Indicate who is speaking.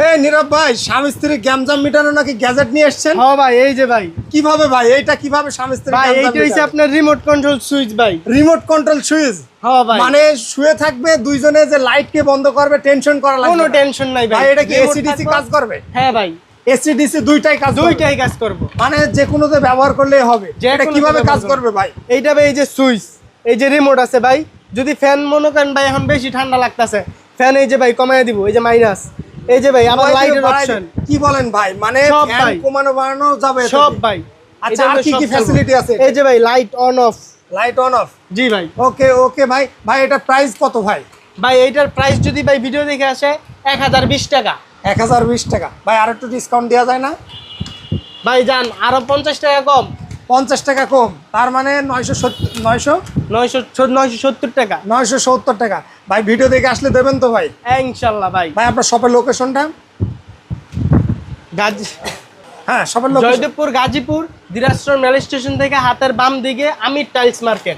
Speaker 1: এই নীরব ভাই, স্বামী স্ত্রী গ্যামজাম মিটানো নাকি গ্যাজেট নিয়ে এসেছেন?
Speaker 2: হ্যাঁ ভাই, এই যে ভাই।
Speaker 1: কিভাবে ভাই, এইটা কিভাবে স্বামী স্ত্রী
Speaker 2: ভাই
Speaker 1: গ্যামজাম
Speaker 2: এইটা হচ্ছে
Speaker 1: মিটাবে?
Speaker 2: আপনার রিমোট কন্ট্রোল সুইচ ভাই।
Speaker 1: Remote control switch?
Speaker 2: হ্যাঁ ভাই।
Speaker 1: মানে শুয়ে থাকবে দুইজনে, যে লাইট কে বন্ধ করবে টেনশন করা লাগবে
Speaker 2: কোনো
Speaker 1: না।
Speaker 2: টেনশন নাই ভাই।
Speaker 1: ভাই এটা কি
Speaker 2: Remote
Speaker 1: এসি ডিসি
Speaker 2: থাকবে।
Speaker 1: কাজ করবে?
Speaker 2: হ্যাঁ ভাই,
Speaker 1: এসি ডিসি দুইটাই কাজ করবে?
Speaker 2: দুইটাই কাজ করব।
Speaker 1: মানে যে কোনোতে ব্যবহার করলেই হবে?
Speaker 2: যে
Speaker 1: এটা
Speaker 2: কোনোতে
Speaker 1: কিভাবে
Speaker 2: ব্যবহার
Speaker 1: কাজ
Speaker 2: করবে।
Speaker 1: করবে ভাই?
Speaker 2: এইটা ভাই, এই যে সুইচ, এই যে রিমোট আছে ভাই। যদি ফ্যান মনে করেন ভাই এখন বেশি ঠান্ডা লাগতাছে, ফ্যান এই যে ভাই কমায় দিব, এই যে মাইনাস। এই যে ভাই আবার লাইটের অপশন।
Speaker 1: কি বলেন ভাই, মানে
Speaker 2: সব
Speaker 1: ফ্যান
Speaker 2: ভাই।
Speaker 1: কমানো বাড়ানো যাবে এটাতে?
Speaker 2: সব ভাই।
Speaker 1: আচ্ছা,
Speaker 2: এটা
Speaker 1: আর
Speaker 2: আমরা
Speaker 1: কি
Speaker 2: সব
Speaker 1: কি
Speaker 2: করবো।
Speaker 1: ফ্যাসিলিটি আছে?
Speaker 2: এই যে ভাই light on off.
Speaker 1: Light on off?
Speaker 2: জি ভাই।
Speaker 1: ওকে ওকে ভাই। ভাই এটা প্রাইস কত ভাই?
Speaker 2: ভাই এইটার প্রাইস যদি ভাই ভিডিও দেখে আসে 1020 টাকা।
Speaker 1: 1020 টাকা। ভাই আর একটু ডিসকাউন্ট দেওয়া যায় না?
Speaker 2: ভাই যান আরো 50 টাকা কম।
Speaker 1: 50 টাকা কম, তার মানে
Speaker 2: 970 টাকা।
Speaker 1: 970 টাকা। ভাই ভিডিও দেখে আসলে দেবেন তো ভাই?
Speaker 2: ইনশাল্লাহ ভাই।
Speaker 1: ভাই আপনার শপের লোকেশনটা? হ্যাঁ, শপের location
Speaker 2: Joydebpur Gazipur Dinajpur mail station থেকে হাতের বাম দিকে আমির টাইলস মার্কেট।